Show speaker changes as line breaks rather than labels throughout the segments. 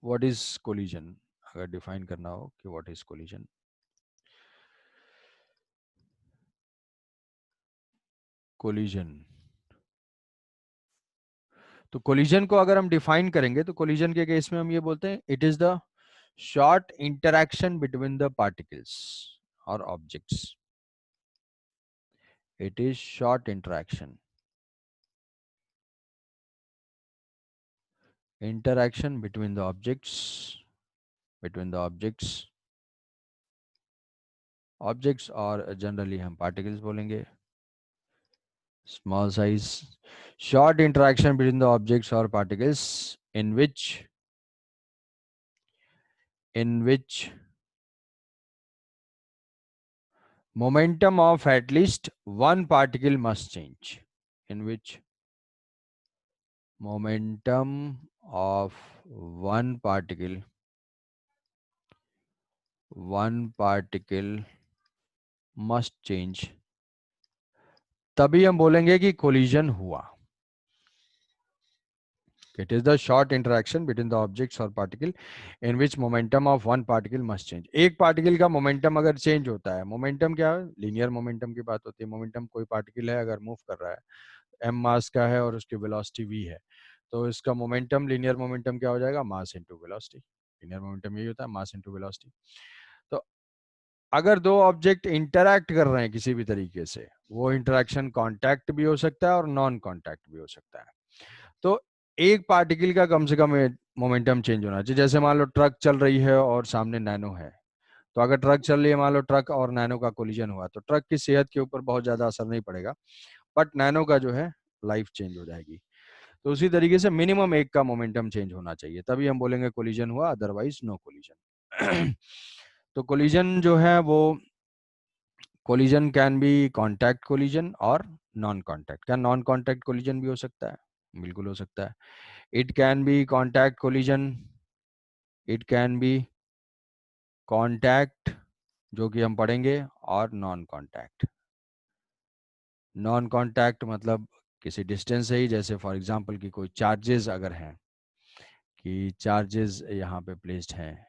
What is collision, अगर define करना हो कि व्हाट इज कोलिजन। कोलिजन, तो कोलिजन को अगर हम डिफाइन करेंगे तो कोलिजन के केस में हम ये बोलते हैं it is the short interaction between the particles और objects. It is short interaction, interaction between the objects, between the objects और जनरली हम पार्टिकल्स बोलेंगे, small size, short interaction between the objects or particles in which momentum of at least one particle must change, in which momentum of one particle must change, तभी हम बोलेंगे कि collision हुआ। It is the short interaction between the objects or particle in which momentum of one particle must change. एक particle का momentum अगर change होता है, मोमेंटम क्या है, लीनियर मोमेंटम की बात होती है। मोमेंटम कोई पार्टिकल है अगर मूव कर रहा है, m मास का है और उसकी वेलोसिटी v है, तो इसका मोमेंटम, लीनियर मोमेंटम क्या हो जाएगा, mass into velocity. Linear momentum यही होता है, मास इनटू वेलोसिटी। तो अगर दो ऑब्जेक्ट इंटरैक्ट कर रहे हैं किसी भी तरीके से, वो इंटरेक्शन कॉन्टैक्ट भी हो सकता है और नॉन कॉन्टैक्ट भी हो सकता है। तो एक पार्टिकल का कम से कम मोमेंटम चेंज होना चाहिए। जैसे मान लो ट्रक चल रही है और सामने नैनो है, तो अगर ट्रक चल रही है, मान लो ट्रक और नैनो का कोलिजन हुआ, तो ट्रक की सेहत के ऊपर बहुत ज्यादा असर नहीं पड़ेगा, बट नैनो का जो है लाइफ चेंज हो जाएगी। तो उसी तरीके से मिनिमम एक का मोमेंटम चेंज होना चाहिए, तभी हम बोलेंगे कोलिजन हुआ, अदरवाइज नो कोलिजन। तो कोलिजन जो है वो, collision can be contact collision और नॉन कॉन्टैक्ट। क्या नॉन कॉन्टैक्ट कोलिजन भी हो सकता है? बिल्कुल हो सकता है। It can be contact collision, it can be contact, जो कि हम पढ़ेंगे, और नॉन कॉन्टैक्ट। नॉन कॉन्टैक्ट मतलब किसी डिस्टेंस से ही, जैसे फॉर एग्जांपल कि कोई चार्जेस अगर हैं, कि चार्जेस यहाँ पे प्लेस्ड हैं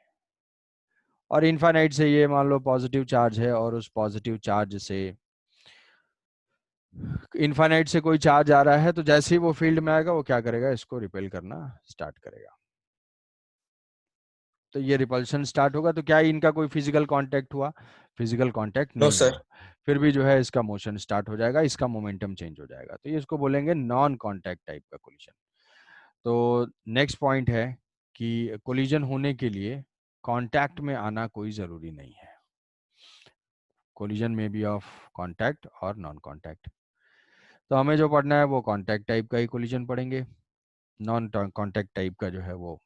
और इनफाइनाइट से ये मान लो पॉजिटिव चार्ज है, और उस पॉजिटिव चार्ज से, इनफाइनाइट से कोई चार्ज आ रहा है, तो जैसे ही वो फील्ड में आएगा वो क्या करेगा, इसको रिपेल करना स्टार्ट करेगा। तो ये रिपल्शन स्टार्ट होगा, तो क्या इनका कोई फिजिकल कांटेक्ट हुआ? फिजिकल कांटेक्ट
नो
नहीं
सर।
हुआ, फिर भी जो है इसका मोशन स्टार्ट हो जाएगा, इसका मोमेंटम चेंज हो जाएगा, तो ये इसको बोलेंगे नॉन कांटेक्ट टाइप का कोलिजन। तो नेक्स्ट पॉइंट है कि कोलिजन होने के लिए कांटेक्ट में आना कोई जरूरी नहीं है। कोलिजन में बी ऑफ कांटेक्ट और नॉन कांटेक्ट। तो हमें जो पढ़ना है वो कांटेक्ट टाइप का ही कोलिजन पढ़ेंगे, नॉन कांटेक्ट टाइप का जो है वो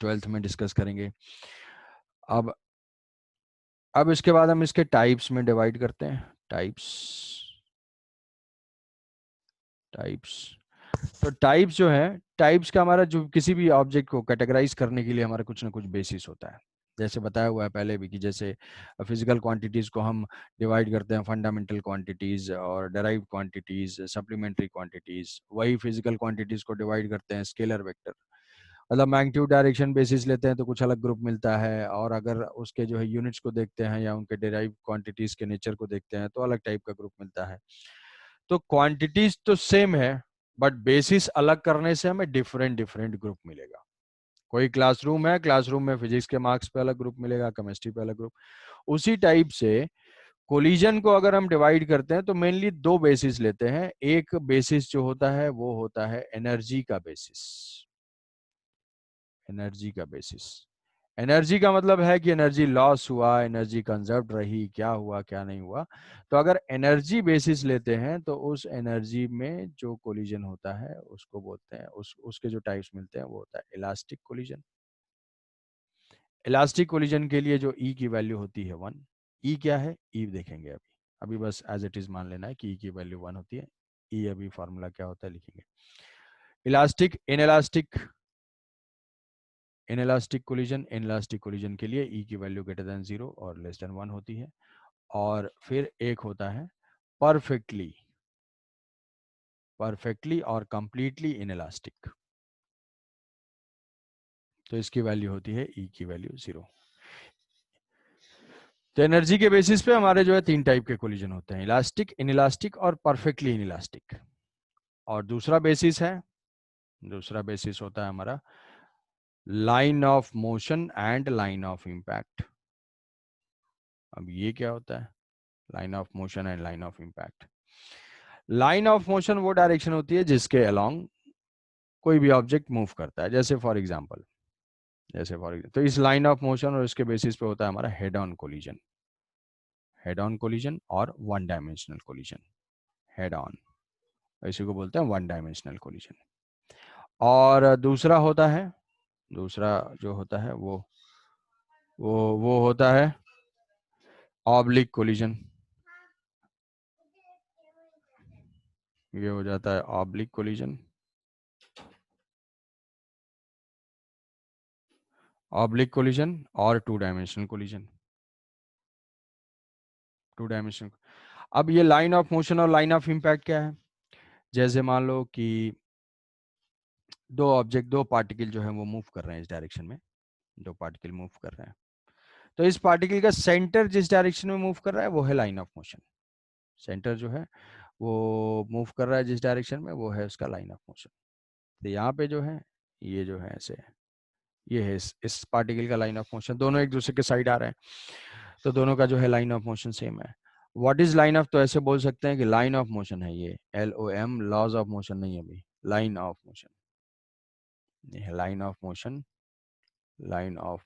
12th में डिस्कस करेंगे। अब इसके बाद हम इसके टाइप्स में डिवाइड करते हैं। Types, types. तो टाइप्स जो है, टाइप्स का हमारा जो किसी भी ऑब्जेक्ट को कैटेगराइज करने के लिए हमारा कुछ ना कुछ बेसिस होता है। जैसे बताया हुआ है पहले भी कि जैसे फिजिकल क्वांटिटीज को हम डिवाइड करते हैं फंडामेंटल क्वांटिटीज और डेराइव्ड क्वांटिटीज, सप्लीमेंट्री क्वांटिटीज, वही फिजिकल क्वांटिटीज को डिवाइड करते हैं स्केलर वेक्टर। मतलब मैग्नीट्यूड डायरेक्शन बेसिस लेते हैं तो कुछ अलग ग्रुप मिलता है, और अगर उसके जो है यूनिट्स को देखते हैं या उनके डेराइव क्वांटिटीज के नेचर को देखते हैं तो अलग टाइप का ग्रुप मिलता है। तो क्वांटिटीज तो सेम है, बट बेसिस अलग करने से हमें डिफरेंट डिफरेंट ग्रुप मिलेगा। कोई क्लासरूम है, क्लासरूम में फिजिक्स के मार्क्स पे अलग ग्रुप मिलेगा, केमिस्ट्री पे अलग ग्रुप। उसी टाइप से कोलिजन को अगर हम डिवाइड करते हैं तो मेनली दो बेसिस लेते हैं। एक बेसिस जो होता है वो होता है एनर्जी का बेसिस। एनर्जी का बेसिस, एनर्जी का मतलब है कि एनर्जी लॉस हुआ, एनर्जी कंजर्व रही, क्या हुआ क्या नहीं हुआ। तो अगर एनर्जी बेसिस लेते हैं तो उस एनर्जी में जो कोलिजन होता है उसको बोलते हैं, उसके जो टाइप्स मिलते हैं वो होता है इलास्टिक कोलिजन। इलास्टिक कोलिजन के लिए जो ई की वैल्यू होती है 1। ई क्या है, ई देखेंगे अभी, अभी बस एज इट इज मान लेना है कि ई की वैल्यू 1 होती है। ई अभी फॉर्मूला क्या होता है लिखेंगे। Elastic, inelastic, inelastic collision, inelastic collision के लिए ई की वैल्यू ग्रेटर देन 0 और लेस देन 1 होती है। और फिर एक होता है परफेक्टली, परफेक्टली और कंप्लीटली इनइलास्टिक। तो इसकी वैल्यू होती है ई की वैल्यू 0। तो एनर्जी के बेसिस पे हमारे जो है 3 टाइप के कोलिजन होते हैं, इलास्टिक, इनइलास्टिक और परफेक्टली इनइलास्टिक। और दूसरा बेसिस होता है हमारा line of motion and line of impact. अब ये क्या होता है, line of motion and line of impact? Line of motion वो डायरेक्शन होती है जिसके अलोंग कोई भी ऑब्जेक्ट मूव करता है, जैसे फॉर एग्जांपल तो इस लाइन ऑफ मोशन और इसके बेसिस पे होता है हमारा हेड ऑन कोलिजन और one dimensional collision. Head on, इसी को बोलते हैं वन डायमेंशनल कोलिजन। और दूसरा जो होता है वो होता है ऑब्लिक कोलिजन। ये हो जाता है ऑब्लिक कोलिजन। और टू डायमेंशनल। अब ये लाइन ऑफ मोशन और लाइन ऑफ इम्पैक्ट क्या है? जैसे मान लो कि दो पार्टिकल जो है वो मूव कर रहे हैं इस डायरेक्शन में, दो पार्टिकल मूव कर रहे हैं। तो इस पार्टिकल का सेंटर जिस डायरेक्शन में मूव कर रहा है वो है लाइन ऑफ मोशन। सेंटर जो है वो मूव कर रहा है जिस डायरेक्शन में, वो है उसका लाइन ऑफ मोशन। तो यहाँ पे जो है, ये जो है ऐसे है, ये है इस पार्टिकल का लाइन ऑफ मोशन। दोनों एक दूसरे के साइड आ रहे हैं, तो दोनों का जो है लाइन ऑफ मोशन सेम है। व्हाट इज लाइन ऑफ, तो ऐसे बोल सकते हैं कि लाइन ऑफ मोशन है ये, LOM, लॉज ऑफ मोशन नहीं है अभी, लाइन ऑफ मोशन। ये है लाइन ऑफ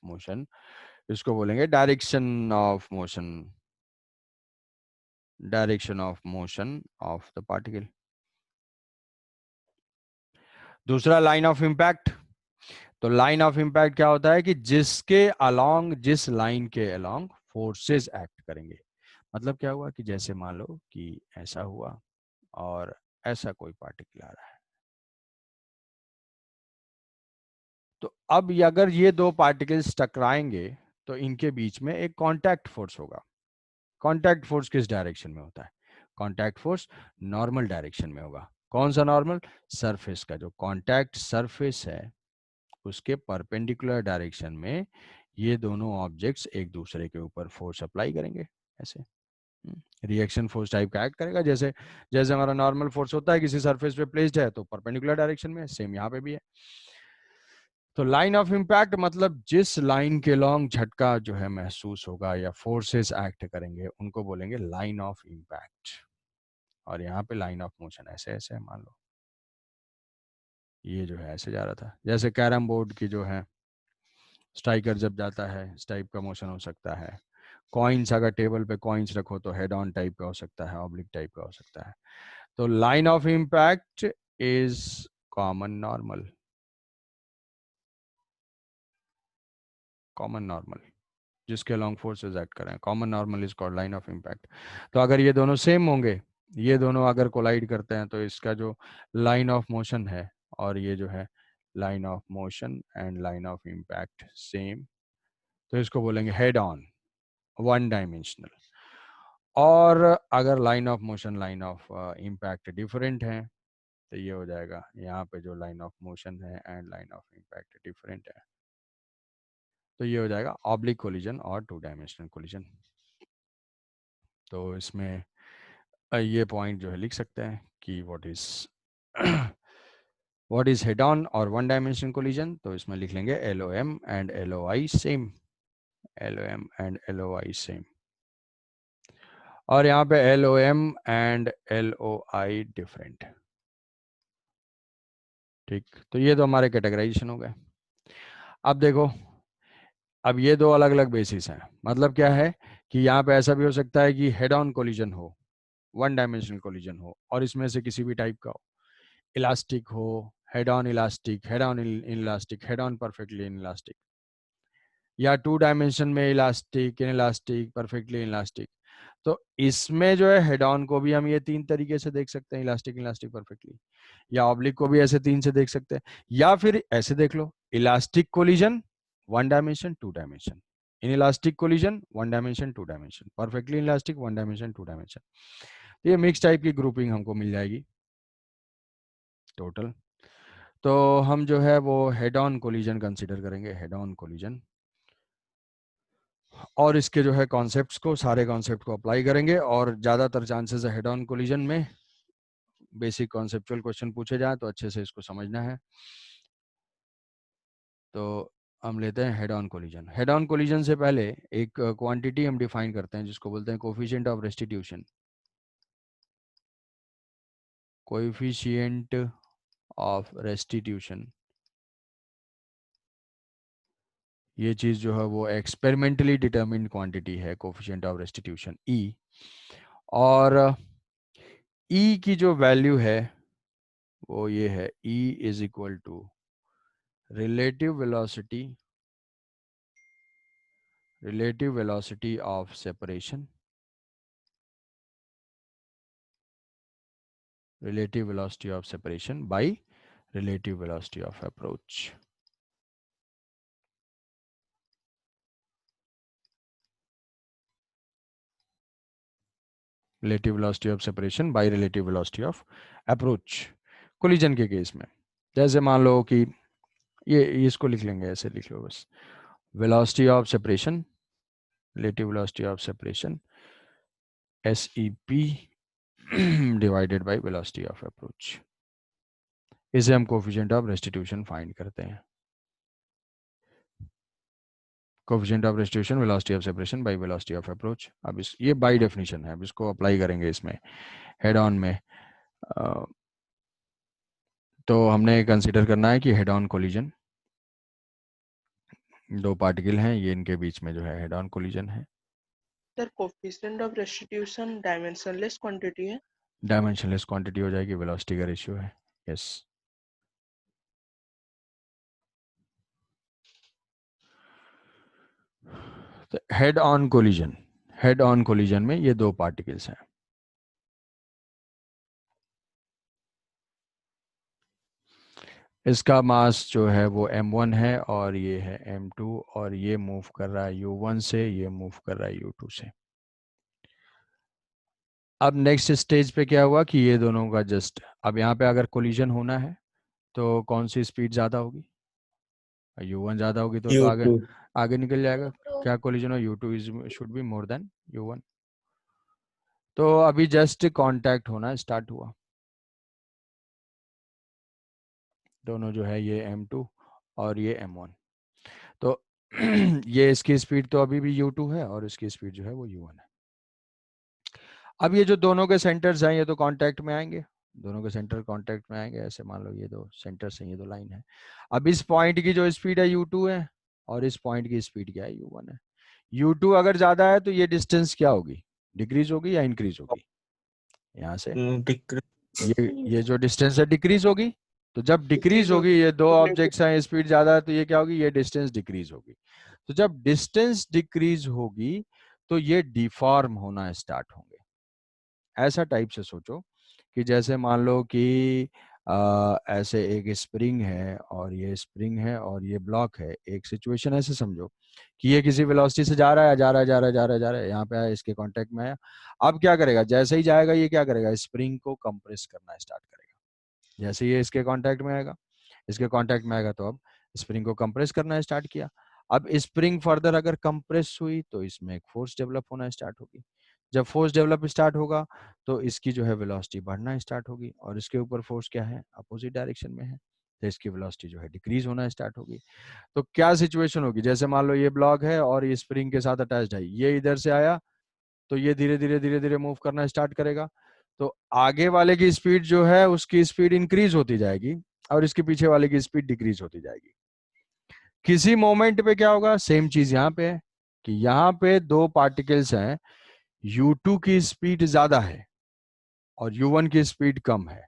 मोशन। इसको बोलेंगे direction of motion of the particle. दूसरा लाइन ऑफ इम्पैक्ट। तो लाइन ऑफ इम्पैक्ट क्या होता है कि जिस लाइन के अलोंग फोर्सेस एक्ट करेंगे। मतलब क्या हुआ कि जैसे मान लो कि ऐसा हुआ और ऐसा कोई पार्टिकल आ रहा है, तो अब अगर ये दो पार्टिकल्स टकराएंगे तो इनके बीच में एक कांटेक्ट फोर्स होगा। कांटेक्ट फोर्स किस डायरेक्शन में होता है? कांटेक्ट फोर्स नॉर्मल डायरेक्शन में होगा। कौन सा नॉर्मल? सरफेस का जो कांटेक्ट सरफेस है उसके परपेंडिकुलर डायरेक्शन में ये दोनों ऑब्जेक्ट्स एक दूसरे के ऊपर फोर्स अप्लाई करेंगे, ऐसे रिएक्शन फोर्स टाइप का एक्ट करेगा। जैसे जैसे हमारा नॉर्मल फोर्स होता है किसी सरफेस पे प्लेस्ड है तो परपेंडिकुलर डायरेक्शन में, सेम यहाँ पे भी है। तो लाइन ऑफ इम्पैक्ट मतलब जिस लाइन के लॉन्ग झटका जो है महसूस होगा या फोर्सेस एक्ट करेंगे उनको बोलेंगे लाइन ऑफ इम्पैक्ट। और यहाँ पे लाइन ऑफ मोशन ऐसे ऐसे है, मान लो ये जो है ऐसे जा रहा था, जैसे कैरम बोर्ड की जो है स्ट्राइकर जब जाता है इस टाइप का मोशन हो सकता है। कॉइन्स, अगर टेबल पे कॉइन्स रखो तो हेड ऑन टाइप का हो सकता है, ऑब्लिक टाइप का हो सकता है। तो line of impact is common normal. Common normal जिसके लॉन्ग फोर्सेस एक्ट करें, common normal is called line of impact. तो अगर ये दोनों सेम होंगे, ये दोनों अगर कोलाइड करते हैं तो इसका जो लाइन ऑफ मोशन है और ये जो है line of motion and line of impact same, तो इसको बोलेंगे हेड ऑन, वन डायमेंशनल। और अगर line of motion line of impact different है तो ये हो जाएगा, यहाँ पे जो लाइन ऑफ मोशन है and line of impact different है तो ये हो जाएगा ऑब्लिक कोलिजन और टू डायमेंशनल कोलिजन। तो इसमें ये पॉइंट जो है लिख सकते हैं कि व्हाट इज हेड ऑन और वन डायमेंशनल कोलिजन। तो इसमें लिख लेंगे LOM and LOI same, LOM and LOI same. और यहाँ पे LOM एंड LOI डिफरेंट। ठीक, तो ये तो हमारे कैटेगराइजेशन हो गए। अब देखो, अब ये दो अलग अलग बेसिस हैं। मतलब क्या है कि यहाँ पे ऐसा भी हो सकता है कि हेड ऑन कोलिजन हो, वन डायमेंशनल कोलिजन हो और इसमें से किसी भी टाइप का हो, इलास्टिक हो, head on elastic, head on elastic, head on perfectly elastic, या टू डायमेंशन में elastic, in elastic, perfectly elastic. तो इसमें जो है हेड ऑन को भी हम ये 3 तरीके से देख सकते हैं, इलास्टिक, इलास्टिक, परफेक्टली। या ऑब्लिक को भी ऐसे 3 से देख सकते हैं, या फिर ऐसे देख लो, elastic collision one dimension, two dimension, in elastic collision one dimension, two dimension, perfectly elastic one dimension, two dimension. तो ये मिक्स टाइप की ग्रुपिंग हमको मिल जाएगी टोटल। तो हम जो है वो हेड ऑन कोलिजन कंसीडर करेंगे, हेड ऑन कोलिजन, और इसके जो है कॉन्सेप्ट्स को, सारे कॉन्सेप्ट को अप्लाई करेंगे, और ज़्यादातर चांसेस है हेड ऑन कोलिजन में बेसिक कॉन्सेप्चुअल क्वेश्चन पूछे जाए तो अच्छे से इसको समझना है। तो हम लेते हैं head on collision. Head on collision से पहले एक क्वांटिटी हम डिफाइन करते हैं जिसको बोलते हैं coefficient of restitution. Coefficient of restitution, ये चीज जो है वो एक्सपेरिमेंटली डिटरमिन्ड क्वांटिटी है, कोफिशिएंट ऑफ रेस्टिट्यूशन ई। और ई की जो वैल्यू है वो ये है, E is equal to relative velocity of separation, relative velocity of separation by relative velocity of approach. Relative velocity of separation by relative velocity of approach collision के case में। जैसे मान लो कि ये इसको लिख लेंगे, ऐसे लिख लो बस, velocity of separation, relative velocity of separation SEP divided by velocity of approach, इसे हम कोफिशिएंट ऑफ रेस्टिट्यूशन फाइंड करते हैं। Coefficient of restitution velocity of separation by velocity of approach. अब इस ये बाय डेफिनेशन है, अब इसको अप्लाई करेंगे इसमें हेड ऑन में। तो हमने कंसीडर करना है कि हेड ऑन कोलिजन, दो पार्टिकल हैं, ये इनके बीच में जो है हेड ऑन कोलिजन है।
Sir coefficient of restitution dimensionless quantity है।
डायमेंशनलेस क्वांटिटी हो जाएगी, वेलोसिटी का रेशियो है। यस। तो हेड ऑन कोलिजन में ये दो पार्टिकल्स हैं। इसका मास जो है वो m1 है और ये है m2, और ये मूव कर रहा है u1 से, ये मूव कर रहा है u2 से। अब नेक्स्ट स्टेज पे क्या हुआ कि ये दोनों का जस्ट, अब यहाँ पे अगर कोलिजन होना है तो कौन सी स्पीड ज़्यादा होगी? u1 ज़्यादा होगी तो आगे
U2.
आगे निकल जाएगा। क्या कोलिजन हो, u2 is should be more than u1। तो अभी जस्ट कांटेक्ट होना स्टार्ट हुआ, दोनों जो है ये m2 और ये m1। तो ये इसकी स्पीड तो अभी भी u2 है और इसकी स्पीड जो है वो u1 है। अब ये जो दोनों के सेंटर्स हैं ये तो कांटेक्ट में आएंगे, दोनों के सेंटर कांटेक्ट में आएंगे। ऐसे मान लो ये दो सेंटर्स हैं, ये दो लाइन है। अब इस पॉइंट की जो स्पीड है u2 है और इस पॉइंट की स्पीड क्या है, u1 है। u2 अगर ज्यादा है तो ये डिस्टेंस क्या होगी, डिक्रीज होगी या इंक्रीज होगी? यहाँ से ये जो डिस्टेंस है डिक्रीज होगी। तो जब डिक्रीज
डिक्रीज
होगी, ये दो
होगी।
ऑब्जेक्ट्स हैं, स्पीड ज्यादा है, तो ये क्या होगी, ये डिस्टेंस डिक्रीज होगी। तो जब डिस्टेंस डिक्रीज होगी तो ये डिफॉर्म होना स्टार्ट होंगे। ऐसा टाइप से सोचो कि जैसे मान लो कि ऐसे एक स्प्रिंग है और ये स्प्रिंग है और ये ब्लॉक है। एक सिचुएशन ऐसे समझो कि ये किसी वेलोसिटी से जा रहा है, जा रहा है, जा रहा है, जा रहा है, जा रहा है, यहाँ पे आया, इसके कांटेक्ट में आया। अब क्या करेगा, जैसे ही जाएगा ये क्या करेगा, स्प्रिंग को कंप्रेस करना स्टार्ट करेगा। जैसे ये इसके कांटेक्ट में आएगा, इसके कांटेक्ट में आएगा, तो अब स्प्रिंग को कंप्रेस करना स्टार्ट किया। अब स्प्रिंग फर्दर अगर कंप्रेस हुई तो इसमें एक फोर्स डेवलप होना स्टार्ट होगी। जब फोर्स डेवलप स्टार्ट होगा तो इसकी जो है वेलोसिटी बढ़ना स्टार्ट होगी, और इसके ऊपर फोर्स क्या है, अपोजिट डायरेक्शन में है, तो इसकी वेलोसिटी जो है डिक्रीज होना स्टार्ट होगी। तो क्या सिचुएशन होगी, जैसे मान लो ये ब्लॉक है और ये स्प्रिंग के साथ अटैच्ड है, ये इधर से आया तो ये धीरे धीरे धीरे धीरे मूव करना स्टार्ट करेगा। तो आगे वाले की स्पीड जो है उसकी स्पीड इंक्रीज होती जाएगी और इसके पीछे वाले की स्पीड डिक्रीज होती जाएगी। किसी मोमेंट पे क्या होगा, सेम चीज यहाँ पे है कि यहाँ पे दो पार्टिकल्स हैं, u2 की स्पीड ज्यादा है और u1 की स्पीड कम है।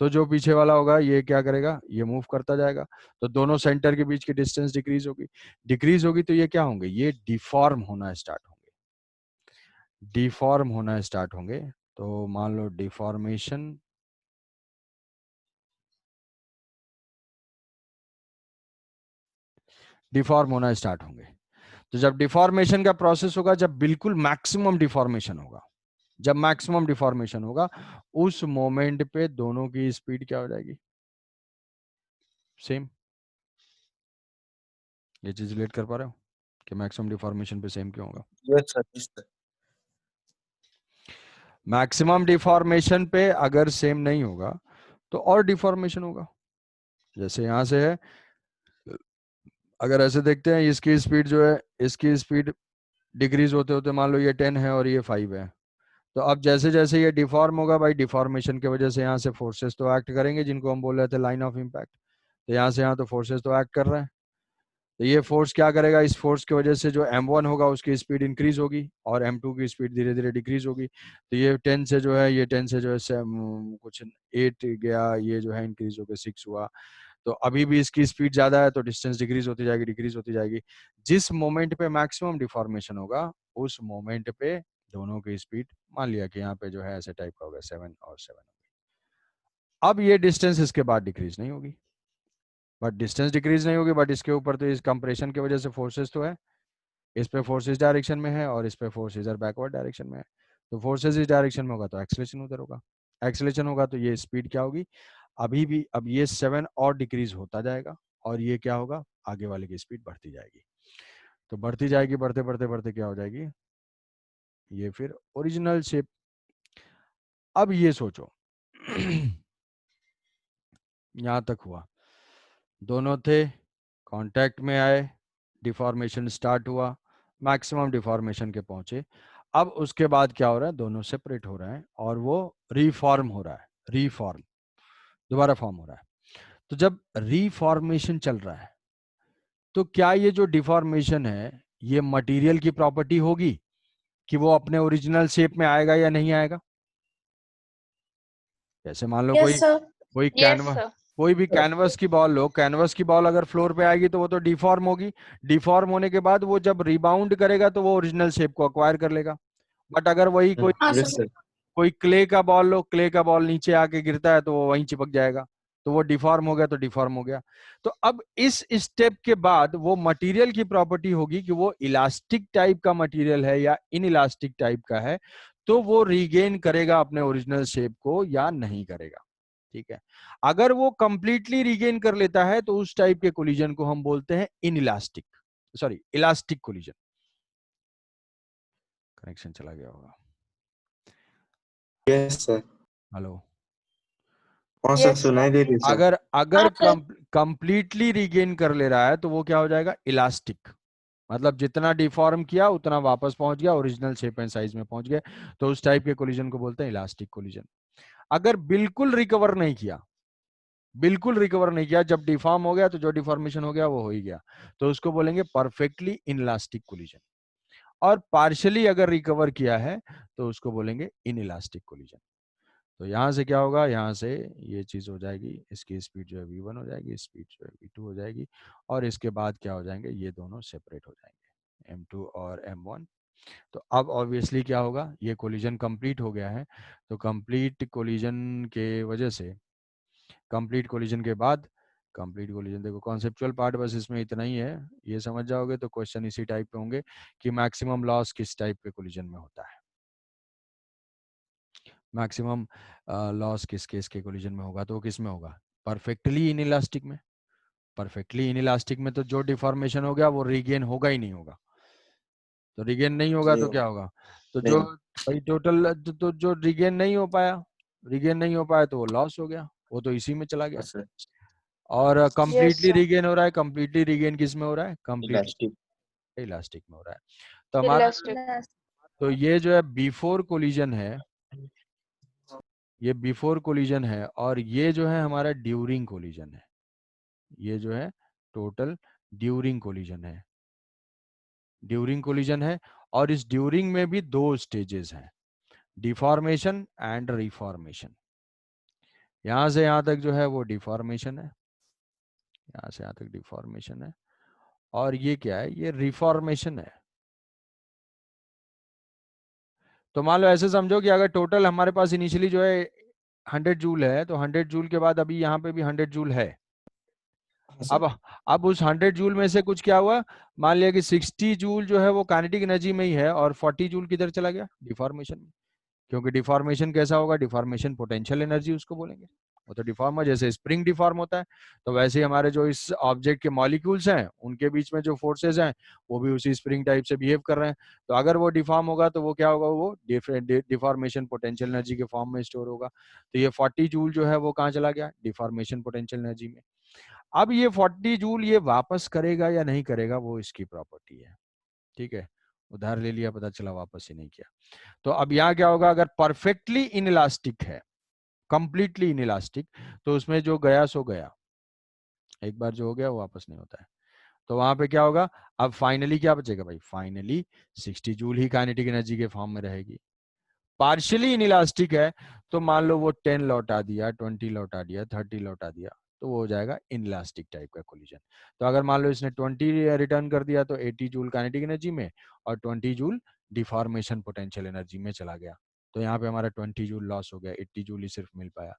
तो जो पीछे वाला होगा ये क्या करेगा, ये मूव करता जाएगा। तो दोनों सेंटर के बीच की डिस्टेंस डिक्रीज होगी तो ये क्या होंगे, ये डिफॉर्म होना स्टार्ट होंगे। तो मान लो डिफॉर्म होना स्टार्ट होंगे। तो जब डिफॉर्मेशन का प्रोसेस होगा, जब बिल्कुल मैक्सिमम डिफॉर्मेशन होगा, उस मोमेंट पे दोनों की स्पीड क्या हो जाएगी, सेम। ये चीज रिलेट कर पा रहे हो कि मैक्सिमम डिफॉर्मेशन पे सेम क्यों होगा?
Yes sir, yes sir.
Maximum deformation पे अगर सेम नहीं होगा तो और डिफॉर्मेशन होगा। जैसे यहां से है, अगर ऐसे देखते हैं इसकी स्पीड जो है, इसकी स्पीड डिक्रीज होते होते मान लो ये 10 है और ये 5 है, तो अब जैसे जैसे ये डिफॉर्म होगा भाई, डिफॉर्मेशन की वजह से यहाँ से फोर्सेस तो एक्ट करेंगे जिनको हम बोल रहे थे लाइन ऑफ इम्पैक्ट। तो यहाँ से यहाँ तो फोर्सेस तो एक्ट कर रहे हैं, तो ये फोर्स क्या करेगा, इस फोर्स की वजह से जो m1 होगा उसकी स्पीड इंक्रीज होगी और m2 की स्पीड धीरे धीरे डिक्रीज होगी। तो ये 10 से जो है, ये 10 से जो है कुछ 8 गया, ये जो है इंक्रीज होकर 6 हुआ। तो अभी भी इसकी स्पीड ज्यादा है तो डिस्टेंस डिक्रीज होती जाएगी, डिक्रीज होती जाएगी। जिस मोमेंट पे मैक्सिमम डिफॉर्मेशन होगा उस मोमेंट पे दोनों की स्पीड, मान लिया कि यहाँ पे जो है ऐसे टाइप का होगा 7 और 7। अब ये डिस्टेंस इसके बाद डिक्रीज नहीं होगी, बट डिस्टेंस डिक्रीज नहीं होगी, बट इसके ऊपर तो इस कंप्रेशन की वजह से फोर्सेस तो है, इस पे फोर्स इस डायरेक्शन में है और इस पे फोर्स इधर बैकवर्ड डायरेक्शन में है। तो फोर्सेस इस डायरेक्शन में होगा तो एक्सेलेरेशन उधर होगा, एक्सेलेरेशन होगा तो ये स्पीड क्या होगी, अभी भी अब ये 7 और डिक्रीज होता जाएगा और ये क्या होगा, आगे वाले की स्पीड बढ़ती जाएगी। तो बढ़ती जाएगी, बढ़ते बढ़ते बढ़ते क्या हो जाएगी, ये फिर ओरिजिनल शेप। अब ये सोचो यहां तक हुआ, दोनों थे, कांटेक्ट में आए, डिफॉर्मेशन स्टार्ट हुआ, मैक्सिमम डिफॉर्मेशन के पहुंचे। अब उसके बाद क्या हो रहा है, दोनों सेपरेट हो रहे हैं और वो रीफॉर्म हो रहा है, रीफॉर्म, दोबारा फॉर्म हो रहा है। तो जब रीफॉर्मेशन चल रहा है तो क्या ये जो डिफॉर्मेशन है ये मटेरियल की प्रॉपर्टी होगी कि वो अपने ओरिजिनल शेप में आएगा या नहीं आएगा? जैसे मान लो कोई
यस सर।
कोई
यस
कैनवा
सर।
कोई भी कैनवस की बॉल लो, कैनवस की बॉल अगर फ्लोर पे आएगी तो वो तो डिफॉर्म होगी, डिफॉर्म होने के बाद वो जब रिबाउंड करेगा तो वो ओरिजिनल शेप को अक्वायर कर लेगा। बट अगर वही कोई
हाँ
यस
सर।
सर।
कोई क्ले का बॉल लो, क्ले का बॉल नीचे आके गिरता है तो वो वहीं चिपक जाएगा, तो वो डिफॉर्म हो गया, तो डिफॉर्म हो गया। तो अब इस स्टेप के बाद वो मटेरियल की प्रॉपर्टी होगी कि वो इलास्टिक टाइप का मटेरियल है या इन इलास्टिक टाइप का है, तो वो रीगेन करेगा अपने ओरिजिनल शेप को या नहीं करेगा। ठीक है, अगर वो कंप्लीटली रीगेन कर लेता है तो उस टाइप के कोलिजन को हम बोलते हैं in elastic, sorry elastic collision. Connection चला गया होगा।
Yes sir.
हेलो,
कौन सा
यस
सुनाई दे रही सर?
अगर अगर
हाँ सर।
कंप्लीटली रीगेन कर ले रहा है तो वो क्या हो जाएगा, इलास्टिक। मतलब जितना डिफॉर्म किया उतना वापस पहुंच गया, ओरिजिनल शेप एंड साइज में पहुंच गया, तो उस टाइप के कोलिजन को बोलते हैं इलास्टिक कोलिजन। अगर बिल्कुल रिकवर नहीं किया, बिल्कुल रिकवर नहीं किया, जब डिफॉर्म हो गया तो जो डिफॉर्मेशन हो गया वो हो ही गया, तो उसको बोलेंगे परफेक्टली इनइलास्टिक कोलिजन। और पार्शियली अगर रिकवर किया है तो उसको बोलेंगे इनइलास्टिक कोलिजन। तो यहाँ से क्या होगा, यहाँ से ये चीज हो जाएगी, इसकी स्पीड जो है v1 हो जाएगी, स्पीड जो है v2 हो जाएगी, और इसके बाद क्या हो जाएंगे, ये दोनों सेपरेट हो जाएंगे, m2 और m1। तो अब ऑब्वियसली क्या होगा, ये कोलिजन कंप्लीट हो गया है, तो कंप्लीट कोलिजन के वजह से, कंप्लीट कोलिजन के बाद, कंप्लीट कोलिजन देखो कॉन्सेप्चुअल पार्ट बस इसमें इतना ही है, ये समझ जाओगे तो क्वेश्चन इसी टाइप के होंगे कि मैक्सिमम लॉस किस टाइप के कोलिजन में होता है, मैक्सिमम लॉस किस केस के कोलिजन में होगा, तो वो किस में होगा, परफेक्टली इनइलास्टिक में। परफेक्टली इनइलास्टिक में तो जो डिफॉर्मेशन हो गया वो रीगेन होगा ही नहीं होगा, तो रीगेन नहीं होगा
नहीं
तो क्या
होगा।
होगा, तो जो
नहीं।
भाई टोटल तो जो रीगेन नहीं हो पाया, रीगेन नहीं हो पाया तो वो लॉस हो गया, वो तो इसी में चला गया।
Yes sir.
और
यस
कंप्लीटली
सर।
रीगेन हो रहा है, कंप्लीटली रीगेन किस में हो रहा है, कंप्लीटली
इलास्टिक।
इलास्टिक में हो रहा है। तो हमारा
इलास्टिक।
तो ये जो है बिफोर कोलिजन है, ये बिफोर कोलिजन है, और ये जो है हमारा ड्यूरिंग कोलिजन है, ये जो है टोटल ड्यूरिंग कोलिजन है, ड्यूरिंग कोलिजन है। और इस ड्यूरिंग में भी दो स्टेजेस हैं, डिफॉर्मेशन एंड रिफॉर्मेशन। यहां से यहां तक जो है वो डिफॉर्मेशन है, यहां से यहां तक डिफॉर्मेशन है, और ये क्या है, ये रिफॉर्मेशन है। तो मान लो ऐसे समझो कि अगर टोटल हमारे पास इनिशियली जो है 100 जूल है, तो 100 जूल के बाद अभी यहाँ पे भी 100 जूल है।
हाँ सर।
अब उस 100 जूल में से कुछ क्या हुआ, मान लिया कि 60 जूल जो है वो काइनेटिक एनर्जी में ही है और 40 जूल किधर चला गया, डिफॉर्मेशन में। क्योंकि डिफॉर्मेशन कैसा होगा, डिफॉर्मेशन पोटेंशियल एनर्जी उसको बोलेंगे। वो तो डिफॉर्म है, जैसे स्प्रिंग डिफॉर्म होता है, तो वैसे ही हमारे जो इस ऑब्जेक्ट के मॉलिक्यूल्स हैं उनके बीच में जो फोर्सेज हैं वो भी उसी स्प्रिंग टाइप से बिहेव कर रहे हैं। तो अगर वो डिफॉर्म होगा तो वो क्या होगा, वो डिफॉर्मेशन पोटेंशियल एनर्जी के फॉर्म में स्टोर होगा। तो ये 40 जूल जो है वो कहाँ चला गया, डिफॉर्मेशन पोटेंशियल एनर्जी में। अब ये 40 जूल ये वापस करेगा या नहीं करेगा वो इसकी प्रॉपर्टी है, ठीक है। उधार ले लिया, पता चला वापस ही नहीं किया। तो अब यहाँ क्या होगा, अगर परफेक्टली इनइलास्टिक है, कंप्लीटली इनइलास्टिक, तो उसमें जो गया सो गया, एक बार जो हो गया वो वापस नहीं होता है। तो वहां पे क्या होगा, अब फाइनली क्या बचेगा भाई, फाइनली 60 जूल ही काइनेटिक एनर्जी के फॉर्म में रहेगी। पार्शियली इनइलास्टिक है तो मान लो वो 10 लौटा दिया, 20 लौटा दिया, 30 लौटा दिया, तो वो हो जाएगा इनइलास्टिक टाइप का कोलिजन। तो अगर मान लो इसने 20 रिटर्न कर दिया तो 80 जूल काइनेटिक एनर्जी में और 20 जूल डिफॉर्मेशन पोटेंशियल एनर्जी में चला गया। तो यहाँ पे हमारा 20 जूल लॉस हो गया, 80 जूल ही सिर्फ मिल पाया।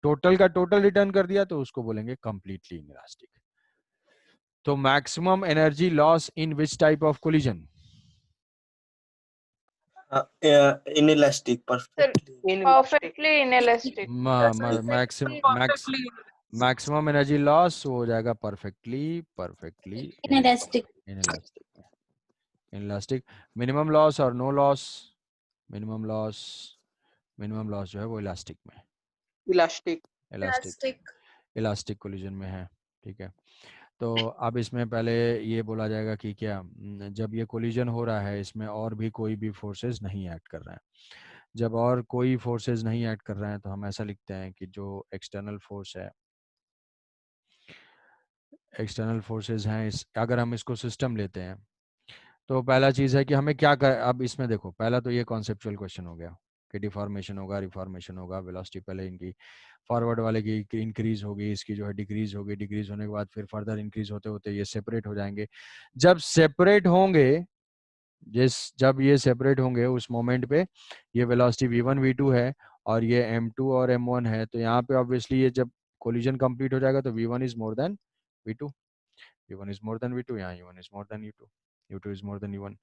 टोटल का टोटल रिटर्न कर दिया तो उसको बोलेंगे कंप्लीटली इनइलास्टिक। तो maximum energy loss in which type of collision,
Inelastic, perfectly.
Inelastic.
Perfectly inelastic.
Maximum energy loss हो जाएगा परफेक्टली
Inelastic.
इनइलास्टिक में। इनइलास्टिक मिनिमम लॉस और नो लॉस, मिनिमम लॉस जो है वो इलास्टिक में,
Elastic.
इलास्टिक कोलिजन में है, ठीक है। तो अब इसमें पहले ये बोला जाएगा कि क्या जब ये कोलिजन हो रहा है इसमें और भी कोई भी फोर्सेस नहीं ऐड कर रहे हैं। जब और कोई फोर्सेस नहीं ऐड कर रहे हैं तो हम ऐसा लिखते हैं कि जो एक्सटर्नल फोर्स है, एक्सटर्नल फोर्सेस हैं इस, अगर हम इसको सिस्टम लेते हैं तो पहला चीज है कि हमें क्या कर, अब इसमें देखो पहला तो ये कॉन्सेप्चुअल क्वेश्चन हो गया कि डिफॉर्मेशन होगा, रिफॉर्मेशन होगा, वेलोसिटी पहले इनकी फॉरवर्ड वाले की इंक्रीज होगी, इसकी जो है डिक्रीज होगी, डिक्रीज होने के बाद फिर फर्दर इंक्रीज होते होते ये सेपरेट हो जाएंगे। जब सेपरेट होंगे, जब ये सेपरेट होंगे उस मोमेंट पे ये वेलोसिटी v1 v2 है और ये m2 और m1 है, तो यहाँ पे ऑब्वियसली ये जब कोलिजन कंप्लीट हो जाएगा तो v1 is more than v2, v1 is more than v2, यहाँ u1 is more than u2, u2 is more than u1।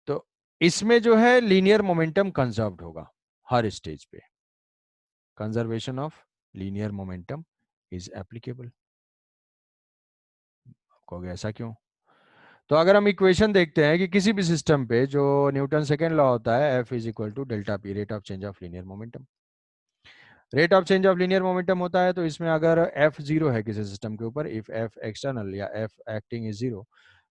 तो इसमें जो है लीनियर मोमेंटम कंजर्व्ड होगा हर स्टेज पे, conservation of linear momentum is applicable. कहोगे ऐसा क्यों? तो अगर हम इक्वेशन देखते हैं कि किसी भी सिस्टम पे जो न्यूटन सेकेंड लॉ होता है F is equal to delta P, rate of change of linear momentum. Rate of change of linear momentum होता है तो इसमें अगर F जीरो है किसी सिस्टम के ऊपर, इफ F एक्सटर्नल या F एक्टिंग इज जीरो,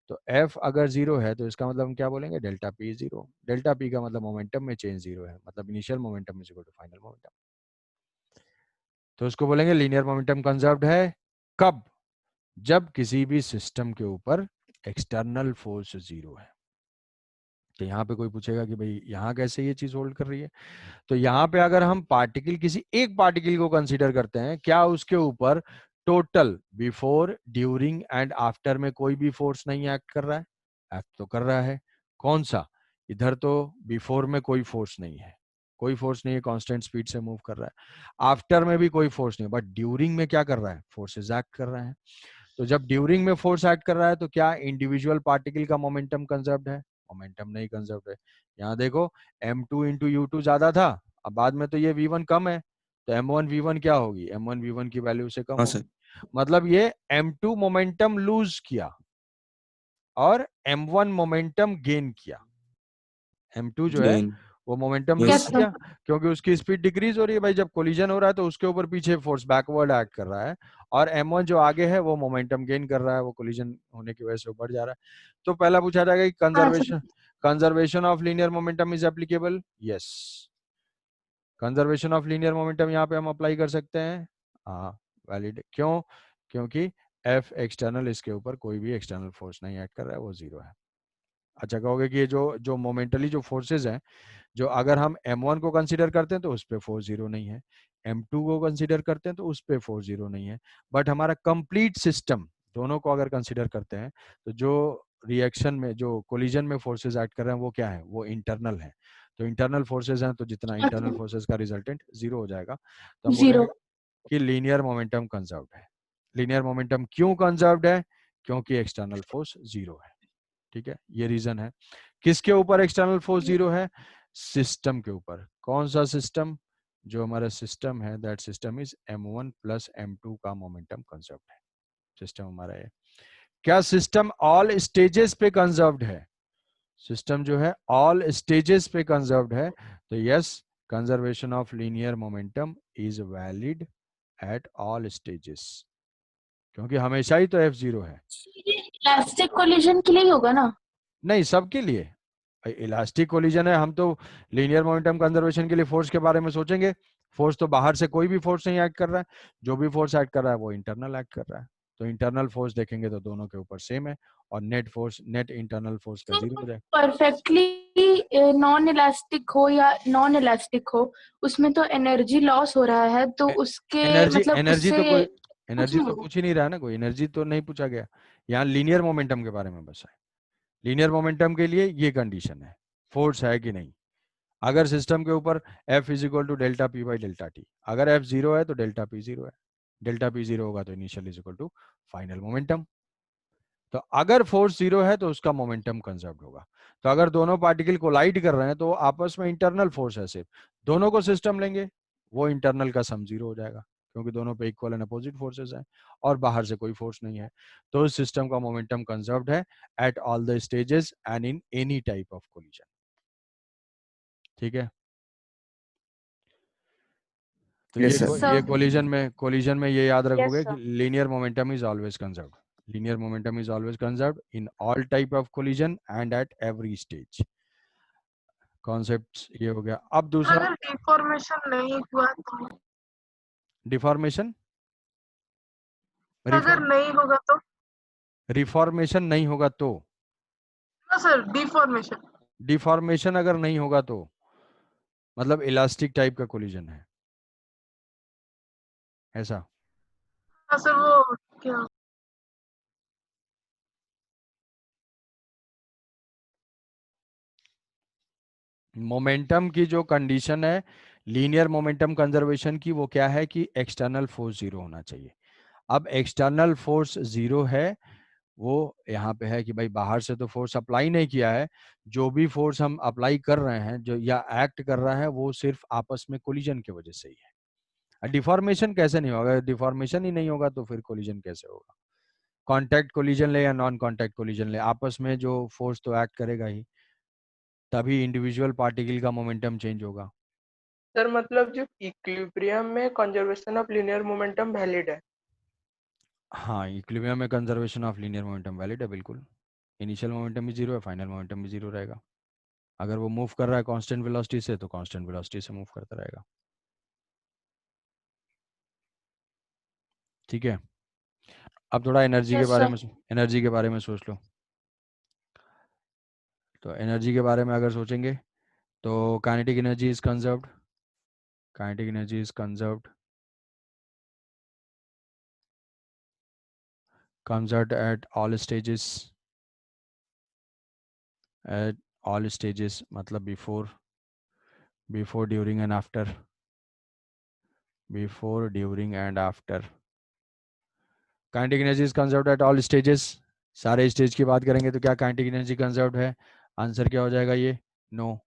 तो F अगर जीरो है तो इसका मतलब हम क्या बोलेंगे, delta P zero. Delta P का मतलब मोमेंटम में चेंज जीरो है, मतलब initial momentum is equal to final momentum. तो उसको बोलेंगे लीनियर मोमेंटम कंजर्व्ड है। कब? जब किसी भी सिस्टम के ऊपर एक्सटर्नल फोर्स जीरो है। तो यहाँ पे कोई पूछेगा कि भाई यहाँ कैसे ये चीज होल्ड कर रही है, तो यहाँ पे अगर हम पार्टिकल, किसी एक पार्टिकल को कंसीडर करते हैं, क्या उसके ऊपर total before, during and after में कोई भी फोर्स नहीं एक्ट कर रहा है? एक्ट तो कर रहा है। कौन सा? इधर तो बिफोर में कोई फोर्स नहीं है, कोई फोर्स नहीं है, कांस्टेंट स्पीड से मूव कर रहा है। आफ्टर में भी कोई फोर्स नहीं, बट ड्यूरिंग में क्या कर रहा है, फोर्सेस एक्ट कर रहे हैं। तो जब ड्यूरिंग में फोर्स एक्ट कर रहा है तो क्या इंडिविजुअल पार्टिकल का मोमेंटम कंजर्व्ड है? मोमेंटम नहीं कंजर्व्ड है। यहाँ देखो m2 इंटू u2 ज्यादा था, अब बाद में तो ये v1 कम है, तो m1 v1 क्या होगी, m1 v1 की वैल्यू से कम
हाँ
होगी।
सर।
मतलब ये m2 मोमेंटम लूज किया और m1 मोमेंटम गेन किया। m2 जो है
Gain.
वो मोमेंटम
Yes.
लूज
Yes,
किया क्योंकि उसकी स्पीड डिक्रीज हो रही है। भाई जब कोलिजन हो रहा है तो उसके ऊपर पीछे फोर्स बैकवर्ड एक्ट कर रहा है, और m1 जो आगे है वो मोमेंटम गेन कर रहा है, वो कोलिजन होने की वजह से बढ़ जा रहा है। तो पहला पूछा जाएगा कि conservation of linear momentum is applicable. Yes, conservation of linear momentum यहाँ पे हम अप्लाई कर सकते हैं, हाँ वैलिड। क्यों? क्योंकि F एक्सटर्नल, इसके ऊपर कोई भी एक्सटर्नल फोर्स नहीं एक्ट कर रहा है, वो जीरो है। अच्छा कहोगे कि ये जो मोमेंटली जो फोर्सेज हैं, जो अगर हम m1 को कंसीडर करते हैं तो उस पर फोर्स जीरो नहीं है, m2 को कंसीडर करते हैं तो उस पर फोर्स जीरो नहीं है, बट हमारा कंप्लीट सिस्टम दोनों को अगर कंसीडर करते हैं तो जो रिएक्शन में, जो कोलिजन में फोर्सेज एक्ट कर रहे हैं वो क्या है, वो इंटरनल है। तो इंटरनल फोर्सेज हैं तो जितना इंटरनल फोर्सेज का रिजल्टेंट जीरो हो जाएगा। तो हम बोलेंगे
zero.
कि लीनियर मोमेंटम कंजर्व्ड है। लीनियर मोमेंटम क्यों कंजर्व्ड है? क्योंकि एक्सटर्नल फोर्स जीरो है, ठीक है, ये रीजन है। किसके ऊपर एक्सटर्नल फोर्स जीरो है? सिस्टम के ऊपर। कौन सा सिस्टम? जो हमारा सिस्टम है that system is m1 plus m2 का मोमेंटम कंजर्व्ड है। सिस्टम हमारा है। क्या सिस्टम ऑल स्टेजेस पे कंजर्व्ड है? सिस्टम जो है ऑल स्टेजेस पे कंजर्व्ड है, तो yes, conservation of linear momentum is valid eight all stages, क्योंकि हमेशा ही तो F0 है।
इलास्टिक कोलिजन के लिए ही होगा ना?
नहीं, सबके लिए इलास्टिक कोलिजन है। हम तो लीनियर मोमेंटम कंजर्वेशन के लिए फोर्स के बारे में सोचेंगे। फोर्स तो बाहर से कोई भी फोर्स नहीं एक्ट कर रहा है, जो भी फोर्स एक्ट कर रहा है वो इंटरनल एक्ट कर रहा है। तो इंटरनल फोर्स देखेंगे तो दोनों के ऊपर सेम है, और net force, net internal force का जीरो हो जाए।
परफेक्टली नॉन इलास्टिक हो या नॉन इलास्टिक हो, उसमें तो एनर्जी लॉस हो रहा है, तो उसके
एनर्जी
मतलब
एनर्जी तो
उससे
कोई
कुछ
एनर्जी
नहीं
तो
होगा।
पूछ ही नहीं रहा है ना, कोई एनर्जी तो नहीं पूछा गया। यहाँ लीनियर मोमेंटम के बारे में बस है। लीनियर मोमेंटम के लिए ये कंडीशन है, फोर्स है कि नहीं। अगर सिस्टम के ऊपर F is equal to delta P by delta T, अगर F जीरो है तो डेल्टा पी जीरो है, डेल्टा पी जीरो होगा तो initial is equal to final momentum. तो अगर फोर्स जीरो है तो उसका मोमेंटम कंजर्व होगा। तो अगर दोनों पार्टिकल कोलाइड कर रहे हैं तो आपस में इंटरनल फोर्स है सिर्फ, दोनों को सिस्टम लेंगे वो इंटरनल का सम जीरो हो जाएगा, क्योंकि दोनों पे इक्वल एंड अपोजिट फोर्सेस हैं और बाहर से कोई फोर्स नहीं है। तो इस सिस्टम का मोमेंटम कंजर्व्ड है at all the stages and in any type of collision. ठीक है, तो
Yes, sir.
ये कोलिजन में ये याद रखोगे
sir.
कि linear momentum is always conserved. Linear momentum is always conserved in all type of collision and at every stage. Concepts ये हो गया। अब दूसरा,
अगर डिफॉर्मेशन नहीं हुआ तो,
डिफॉर्मेशन,
अगर नहीं होगा तो,
रिफॉर्मेशन नहीं होगा तो,
ना सर डिफॉर्मेशन,
डिफॉर्मेशन अगर नहीं होगा तो मतलब इलास्टिक टाइप का कोलिजन है ऐसा।
हाँ सर वो क्या,
मोमेंटम की जो कंडीशन है लीनियर मोमेंटम कंजर्वेशन की, वो क्या है कि एक्सटर्नल फोर्स जीरो होना चाहिए। अब एक्सटर्नल फोर्स जीरो है, वो यहाँ पे है कि भाई बाहर से तो फोर्स अप्लाई नहीं किया है, जो भी फोर्स हम अप्लाई कर रहे हैं जो या एक्ट कर रहा है वो सिर्फ आपस में कोलिजन की वजह से ही है। डिफॉर्मेशन कैसे नहीं होगा? डिफॉर्मेशन ही नहीं होगा तो फिर कोलिजन कैसे होगा? कांटेक्ट कोलिजन ले या नॉन कांटेक्ट कोलिजन ले, आपस में जो फोर्स तो एक्ट करेगा ही, तभी इंडिविजुअल पार्टिकल का मोमेंटम चेंज होगा।
सर मतलब जो इक्विलिब्रियम में conservation of linear momentum valid है।
हाँ, इक्विलिब्रियम में conservation of linear momentum valid है बिल्कुल। इनिशियल मोमेंटम भी जीरो है, फाइनल मोमेंटम भी जीरो रहेगा। अगर वो मूव कर रहा है कांस्टेंट वेलोसिटी से तो कांस्टेंट वेलोसिटी से मूव करता रहेगा। ठीक है, अब थोड़ा एनर्जी के
Yes,
बारे
sir.
में, एनर्जी के बारे में सोच लो। तो एनर्जी के बारे में अगर सोचेंगे तो kinetic energy is conserved, kinetic energy is conserved, conserved at all stages मतलब before during and after, before during and after. Kinetic energy is conserved at all stages, सारे स्टेज की बात करेंगे तो क्या काइनेटिक एनर्जी कंजर्व्ड है? Answer क्या हो जाएगा? ये नो।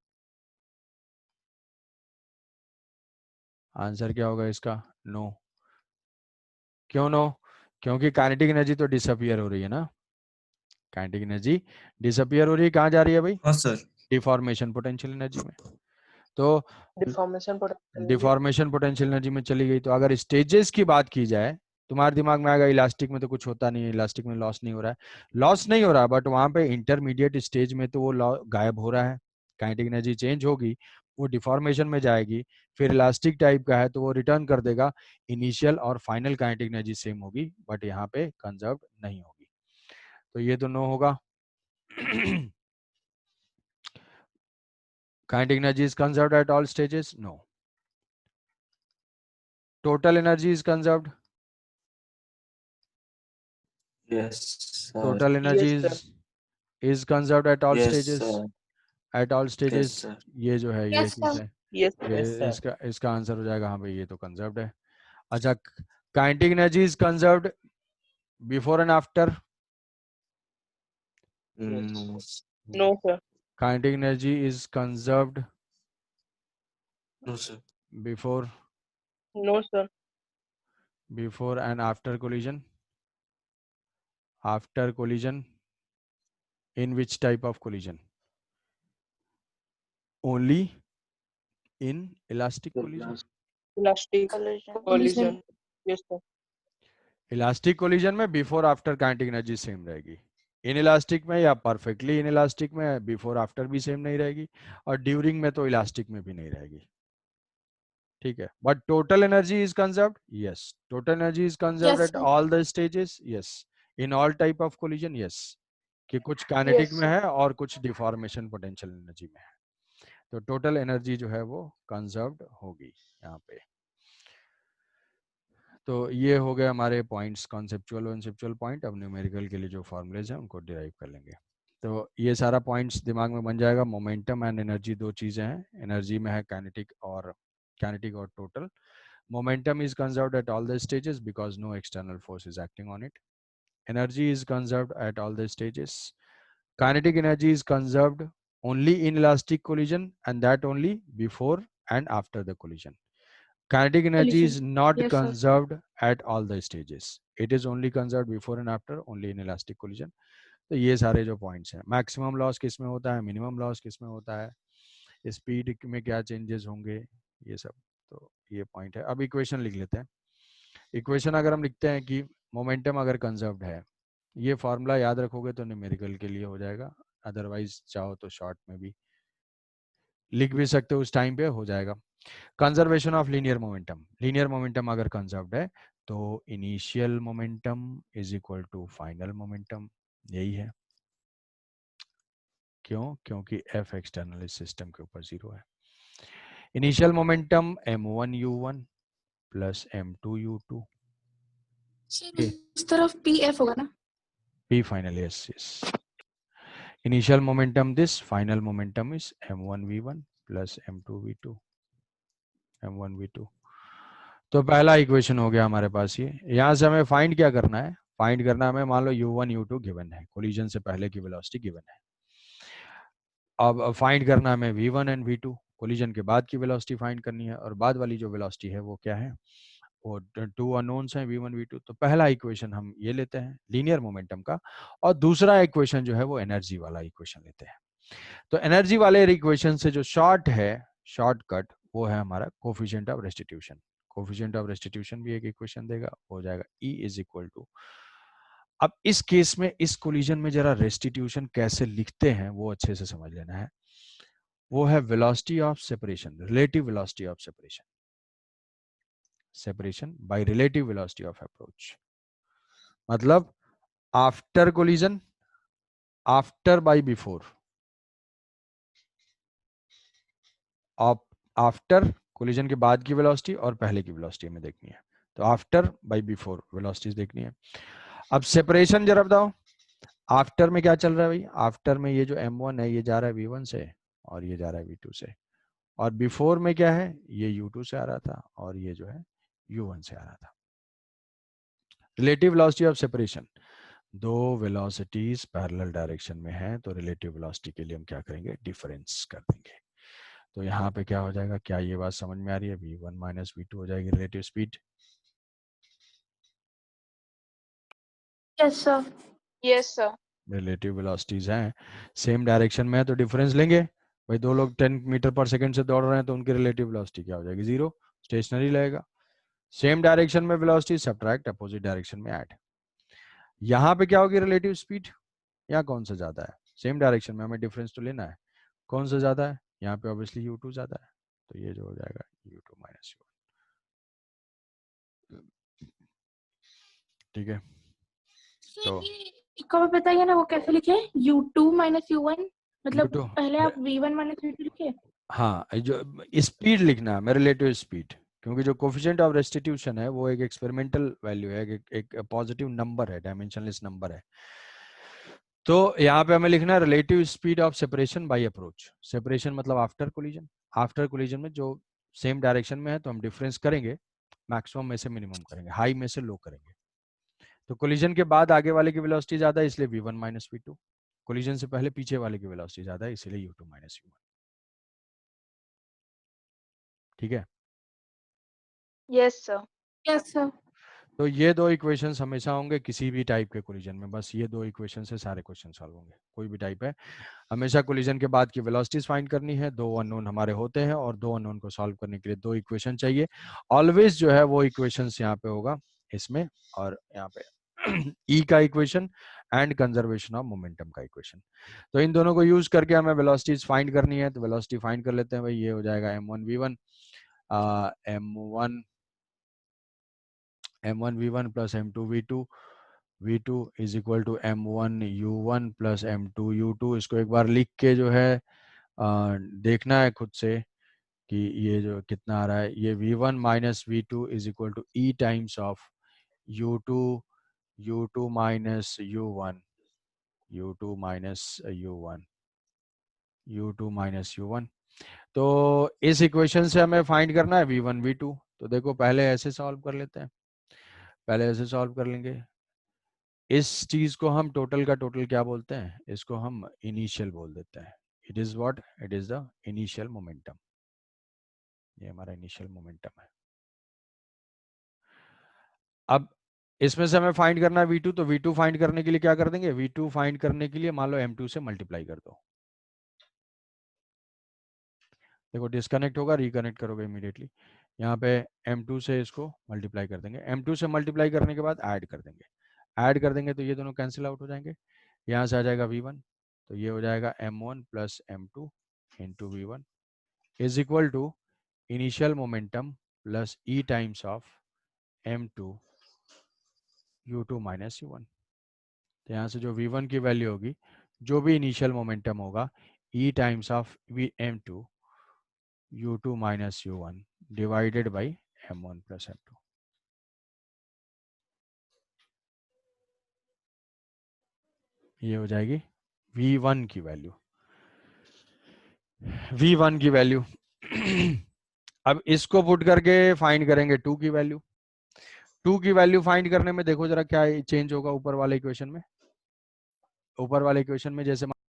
आंसर क्या होगा इसका? नो। क्यों नो? क्योंकि काइनेटिक एनर्जी तो डिसअपियर हो रही है ना, काइनेटिक एनर्जी डिसअपियर हो रही है, कहाँ जा रही है भाई?
हाँ सर।
डिफॉर्मेशन पोटेंशियल एनर्जी में। तो
deformation potential
deformation potential energy में चली गई। तो अगर स्टेजेस की बात की जाए, तुम्हारे दिमाग में आएगा इलास्टिक में तो कुछ होता नहीं है, इलास्टिक में लॉस नहीं हो रहा है। लॉस नहीं हो रहा, बट वहां पे इंटरमीडिएट स्टेज में तो वो गायब हो रहा है, काइनेटिक एनर्जी चेंज होगी, वो डिफॉर्मेशन में जाएगी, फिर इलास्टिक टाइप का है तो वो रिटर्न कर देगा, इनिशियल और फाइनल काइनेटिक एनर्जी सेम होगी, बट यहाँ पे कंजर्व नहीं होगी। तो ये तो नो होगा। Kinetic energy is conserved at all stages, no. Total energy is conserved,
Yes, sir.
total energy
yes sir.
is conserved at all
Yes,
stages,
sir.
at all
Yes,
stages।
sir.
ये जो है ये
Yes,
चीज
sir.
है,
yes
ये
Yes, sir.
इसका answer हो जाएगा हाँ भाई, ये तो कंजर्व्ड है। अच्छा, kinetic energy is conserved before and after,
No.
No sir.
Kinetic energy is conserved
No, sir.
Before
No, sir.
Before and after collision, after collision, in which type of collision? Only in elastic collision.
Elastic collision. Yes, sir.
Elastic collision में before after kinetic energy same रहेगी। Inelastic में या perfectly inelastic में before after भी same नहीं रहेगी, और during में तो इलास्टिक में भी नहीं रहेगी। ठीक है, but total energy is conserved, yes, total energy is conserved
Yes,
at
sir.
All the stages, yes, in all type of collision, yes, कि कुछ काइनेटिक
Yes,
में
sir.
है और कुछ डिफॉर्मेशन पोटेंशियल एनर्जी में है, तो टोटल एनर्जी जो है वो कंजर्व्ड होगी यहाँ पे। तो ये हो गए हमारे पॉइंट्स, कॉन्सेप्चुअल कॉन्सेप्चुअल पॉइंट। अब न्यूमेरिकल के लिए जो फॉर्मूलेज हैं उनको डिराइव कर लेंगे। तो ये सारा पॉइंट्स दिमाग में बन जाएगा। मोमेंटम एंड एनर्जी दो चीजें हैं, एनर्जी में है काइनेटिक और total. Momentum is conserved at all the stages because no external force is acting on it. Energy is conserved at all the stages. Kinetic energy is conserved only in elastic collision, and that only before and after the collision. Kinetic energy
Collision.
is not
Yes, sir.
conserved at all the stages. It is only conserved before and after, only in elastic collision. तो ये सारे जो points हैं, maximum loss किस में होता है, minimum loss किस में होता है, स्पीड में क्या चेंजेस होंगे, ये सब, तो ये पॉइंट है। अब इक्वेशन लिख लेते हैं। इक्वेशन अगर हम लिखते हैं कि मोमेंटम अगर कंजर्व्ड है, ये फॉर्मूला याद रखोगे तो न्यूमेरिकल के लिए हो जाएगा, अदरवाइज चाहो तो शॉर्ट में भी लिख भी सकते हो, उस टाइम पे हो जाएगा। कंजर्वेशन ऑफ लीनियर मोमेंटम अगर कंजर्व्ड है तो initial momentum is equal to final momentum, यही है। क्यों? क्योंकि एफ एक्सटर्नल इस सिस्टम के ऊपर 0 है। Initial momentum m1u1 plus m2u2,
Sir, इस तरफ PF होगा ना?
p final, yes, yes. Initial momentum this, final momentum is m1v1 plus m2v2, m1v2। तो पहला इक्वेशन हो गया हमारे पास ये। यहां से हमें फाइंड क्या करना है, फाइंड करना है हमें, मान लो u1 u2 गिवन है, कोलिजन से पहले की वेलोसिटी गिवन है। अब फाइंड करना है हमें v1 एंड v2, कोलिजन के बाद की वेलोसिटी फाइंड करनी है, और बाद वाली जो वेलोसिटी है वो क्या है, वो टू अननोन्स हैं v1 v2। तो पहला इक्वेशन हम ये लेते हैं लीनियर मोमेंटम का, और दूसरा इक्वेशन जो है वो एनर्जी वाला इक्वेशन लेते हैं। तो एनर्जी वाले इक्वेशन से जो शॉर्ट है, शॉर्टकट, वो है हमारा coefficient of restitution. Coefficient of restitution भी एक इक्वेशन देगा, हो जाएगा E इज इक्वल टू। अब इस केस में, इस कोलिजन में जरा रेस्टिट्यूशन कैसे लिखते हैं वो अच्छे से समझ लेना है। वो है velocity of separation, relative velocity of separation, separation by relative velocity of approach. मतलब after collision, after by before, after collision के बाद की वेलोसिटी और पहले की वेलोसिटी हमें देखनी है। तो आफ्टर बाय बिफोर वेलोसिटीज देखनी है। अब सेपरेशन जरा बताओ, आफ्टर में क्या चल रहा है भाई, आफ्टर में ये जो m1 है ये जा रहा है v1 से और ये जा रहा है v2 से, और बिफोर में क्या है, ये u2 से आ रहा था और ये जो है u1 से आ रहा था। रिलेटिव वेलोसिटी ऑफ सेपरेशन, दो वेलोसिटीज पैरेलल डायरेक्शन में है तो रिलेटिव वेलोसिटी के लिए हम क्या करेंगे, डिफरेंस कर देंगे। तो यहाँ पे क्या हो जाएगा, क्या ये बात समझ में आ रही है, v1 माइनस v2 हो जाएगी relative speed.
Yes, sir.
Yes, sir.
Relative velocities हैं, सेम डायरेक्शन में है तो डिफरेंस लेंगे भाई। दो लोग 10 मीटर पर सेकंड से दौड़ रहे हैं तो उनकी रिलेटिव वेलोसिटी क्या हो जाएगी, 0, स्टेशनरी लगेगा। सेम डायरेक्शन में वेलोसिटी सब्ट्रैक्ट, अपोजिट डायरेक्शन में ऐड। यहाँ पे क्या होगी, रिलेटिव स्पीड, यहाँ कौन सा ज्यादा है, सेम डायरेक्शन में हमें डिफरेंस तो लेना है, कौन सा ज्यादा है, यहाँ पे ऑब्वियसली u2 ज्यादा है, तो ये जो हो जाएगा u2 माइनस u1। ठीक है, तो
कब बताइए ना वो कैसे लिखे, U2 माइनस U1, मतलब
u2,
पहले आप V1 माइनस V2 लिखे।
हाँ, जो स्पीड लिखना है, रिलेटिव स्पीड, क्योंकि जो कोफिशिएंट ऑफ रेस्टिट्यूशन है वो एक एक्सपेरिमेंटल वैल्यू है, एक पॉजिटिव नंबर है, डायमेंशनलेस नंबर है। तो यहाँ पे हमें लिखना है relative speed of separation by approach. Separation मतलब आफ्टर कोलिजन, आफ्टर कोलिजन में जो सेम डायरेक्शन में है तो हम डिफरेंस करेंगे, मैक्सिमम में से मिनिमम करेंगे, हाई में से लो करेंगे। तो कोलिजन के बाद आगे वाले की वेलोसिटी ज्यादा है इसलिए v1 माइनस v2, कोलिजन से पहले पीछे वाले की वेलोसिटी ज्यादा है इसलिए u2 माइनस u1। ठीक है,
Yes, sir.
Yes sir.
तो ये दो इक्वेशंस हमेशा होंगे किसी भी टाइप के कोलिजन में, बस ये दो इक्वेशन से सारे क्वेश्चन सॉल्व होंगे, कोई भी टाइप है। हमेशा कोलिजन के बाद की वेलोसिटीज फाइंड करनी है, दो अननोन हमारे होते हैं और दो अननोन को सॉल्व करने के लिए दो इक्वेशन चाहिए। ऑलवेज जो है वो इक्वेशंस यहाँ पे होगा इसमें, और यहाँ पे ई का equation and conservation of momentum का इक्वेशन। तो इन दोनों को यूज करके हमें वेलोसिटीज फाइंड करनी है, तो वेलोसिटी फाइंड कर लेते हैं भाई। ये हो जाएगा m1v1 m1v1 plus m2v2 v2 is equal to m1u1 plus m2u2। इसको एक बार लिख के जो है देखना है खुद से कि ये जो कितना आ रहा है। ये v1 minus v2 is equal to e times of u2 minus u2 minus u1। तो इस इक्वेशन से हमें फाइंड करना है v1 v2। तो देखो पहले ऐसे सॉल्व कर लेते हैं, पहले ऐसे सॉल्व कर लेंगे। इस चीज को हम टोटल का टोटल क्या बोलते हैं, इसको हम इनिशियल बोल देते हैं। It is what, it is the initial momentum. ये हमारा इनिशियल मोमेंटम है। अब इसमें से हमें फाइंड करना है v2, तो v2 फाइंड करने के लिए क्या कर देंगे, v2 फाइंड करने के लिए मान लो m2 से मल्टीप्लाई कर दो। देखो डिस्कनेक्ट होगा, रिकनेक्ट करोगे इमीडिएटली। यहाँ पे m2 से इसको मल्टीप्लाई कर देंगे, m2 से मल्टीप्लाई करने के बाद ऐड कर देंगे। ऐड कर देंगे तो ये दोनों कैंसिल आउट हो जाएंगे। यहाँ से आ जाएगा v1, तो ये हो जाएगा m1 plus m2 into v1 is equal to initial momentum plus e times of m2 u2 minus u1। तो यहाँ से जो v1 की वैल्यू होगी, जो भी इनिशियल मोमेंटम होगा, e times of m2 u2 minus u1 divided by m1 plus m2। ये हो जाएगी v1 की वैल्यू, v1 की वैल्यू। अब इसको पुट करके फाइंड करेंगे 2 की वैल्यू। 2 की वैल्यू फाइंड करने में देखो जरा क्या चेंज होगा ऊपर वाले इक्वेशन में। ऊपर वाले इक्वेशन में जैसे